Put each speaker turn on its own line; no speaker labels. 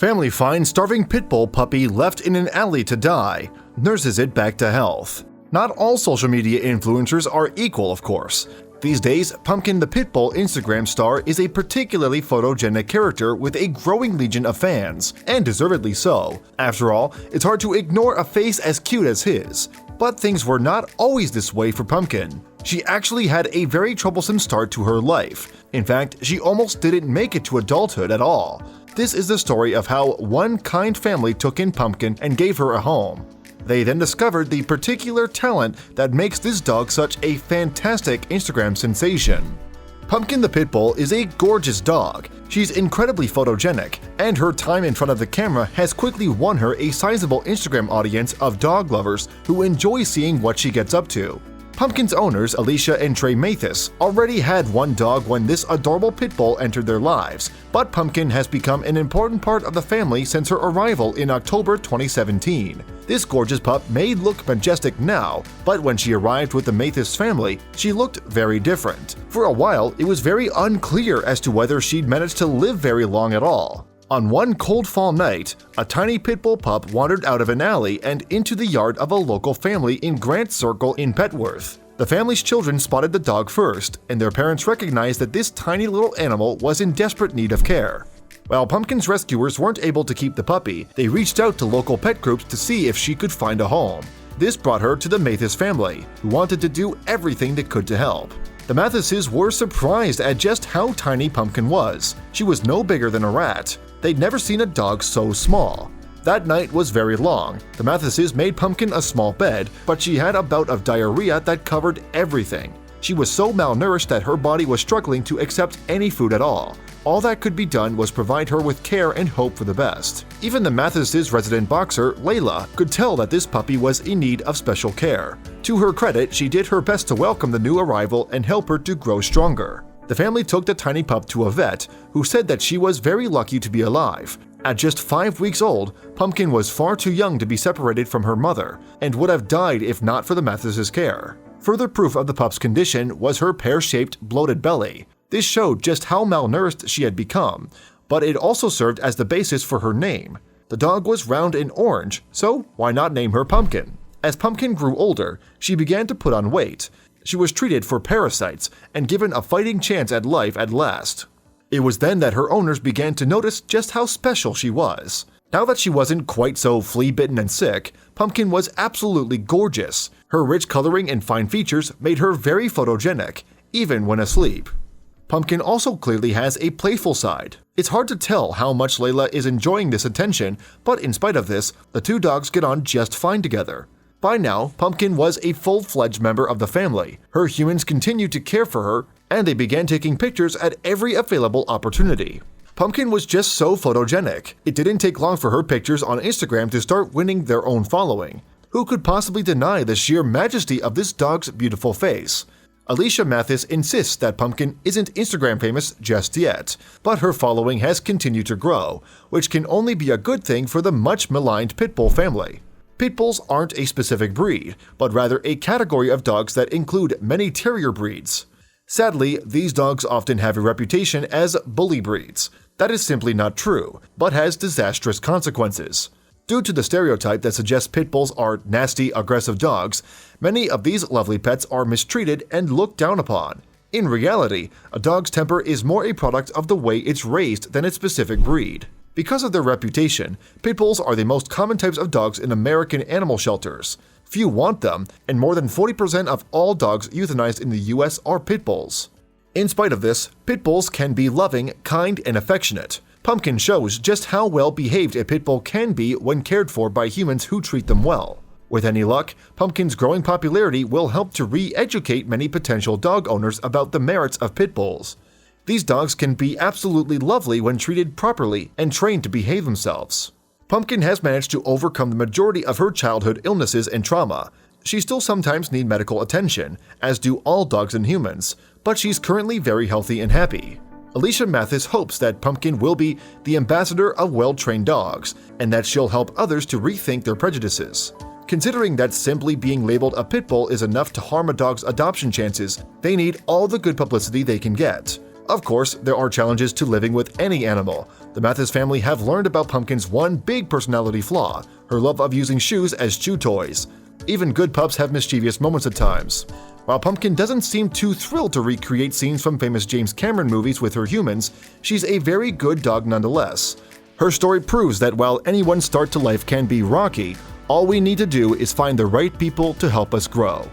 Family finds starving pit bull puppy left in an alley to die, nurses it back to health. Not all social media influencers are equal, of course. These days, Pumpkin the pit bull Instagram star is a particularly photogenic character with a growing legion of fans, and deservedly so. After all, it's hard to ignore a face as cute as his. But things were not always this way for Pumpkin. She actually had a very troublesome start to her life. In fact, she almost didn't make it to adulthood at all. This is the story of how one kind family took in Pumpkin and gave her a home. They then discovered the particular talent that makes this dog such a fantastic Instagram sensation. Pumpkin the pit bull is a gorgeous dog. She's incredibly photogenic, and her time in front of the camera has quickly won her a sizable Instagram audience of dog lovers who enjoy seeing what she gets up to. Pumpkin's owners, Alicia and Trey Mathis, already had one dog when this adorable pit bull entered their lives, but Pumpkin has become an important part of the family since her arrival in October 2017. This gorgeous pup may look majestic now, but when she arrived with the Mathis family, she looked very different. For a while, it was very unclear as to whether she'd managed to live very long at all. On one cold fall night, a tiny pit bull pup wandered out of an alley and into the yard of a local family in Grant Circle in Petworth. The family's children spotted the dog first, and their parents recognized that this tiny little animal was in desperate need of care. While Pumpkin's rescuers weren't able to keep the puppy, they reached out to local pet groups to see if she could find a home. This brought her to the Mathis family, who wanted to do everything they could to help. The Mathises were surprised at just how tiny Pumpkin was. She was no bigger than a rat. They'd never seen a dog so small. That night was very long. The Mathises made Pumpkin a small bed, but she had a bout of diarrhea that covered everything. She was so malnourished that her body was struggling to accept any food at all. All that could be done was provide her with care and hope for the best. Even the Mathises' resident boxer, Layla, could tell that this puppy was in need of special care. To her credit, she did her best to welcome the new arrival and help her to grow stronger. The family took the tiny pup to a vet, who said that she was very lucky to be alive. At just 5 weeks old, Pumpkin was far too young to be separated from her mother, and would have died if not for the Mathises' care. Further proof of the pup's condition was her pear-shaped, bloated belly. This showed just how malnourished she had become, but it also served as the basis for her name. The dog was round and orange, so why not name her Pumpkin? As Pumpkin grew older, she began to put on weight. She was treated for parasites and given a fighting chance at life at last. It was then that her owners began to notice just how special she was. Now that she wasn't quite so flea-bitten and sick, Pumpkin was absolutely gorgeous. Her rich coloring and fine features made her very photogenic, even when asleep. Pumpkin also clearly has a playful side. It's hard to tell how much Layla is enjoying this attention, but in spite of this, the two dogs get on just fine together. By now, Pumpkin was a full-fledged member of the family. Her humans continued to care for her, and they began taking pictures at every available opportunity. Pumpkin was just so photogenic. It didn't take long for her pictures on Instagram to start winning their own following. Who could possibly deny the sheer majesty of this dog's beautiful face? Alicia Mathis insists that Pumpkin isn't Instagram famous just yet, but her following has continued to grow, which can only be a good thing for the much maligned pit bull family. Pit bulls aren't a specific breed, but rather a category of dogs that include many terrier breeds. Sadly, these dogs often have a reputation as bully breeds. That is simply not true, but has disastrous consequences. Due to the stereotype that suggests pit bulls are nasty, aggressive dogs, many of these lovely pets are mistreated and looked down upon. In reality, a dog's temper is more a product of the way it's raised than its specific breed. Because of their reputation, pit bulls are the most common types of dogs in American animal shelters. Few want them, and more than 40% of all dogs euthanized in the US are pit bulls. In spite of this, pit bulls can be loving, kind, and affectionate. Pumpkin shows just how well behaved a pit bull can be when cared for by humans who treat them well. With any luck, Pumpkin's growing popularity will help to re-educate many potential dog owners about the merits of pit bulls. These dogs can be absolutely lovely when treated properly and trained to behave themselves. Pumpkin has managed to overcome the majority of her childhood illnesses and trauma. She still sometimes needs medical attention, as do all dogs and humans, but she's currently very healthy and happy. Alicia Mathis hopes that Pumpkin will be the ambassador of well-trained dogs, and that she'll help others to rethink their prejudices. Considering that simply being labeled a pit bull is enough to harm a dog's adoption chances, they need all the good publicity they can get. Of course, there are challenges to living with any animal, The Mathis family have learned about Pumpkin's one big personality flaw, her love of using shoes as chew toys. Even good pups have mischievous moments at times. While Pumpkin doesn't seem too thrilled to recreate scenes from famous James Cameron movies with her humans, she's a very good dog nonetheless. Her story proves that while anyone's start to life can be rocky, all we need to do is find the right people to help us grow.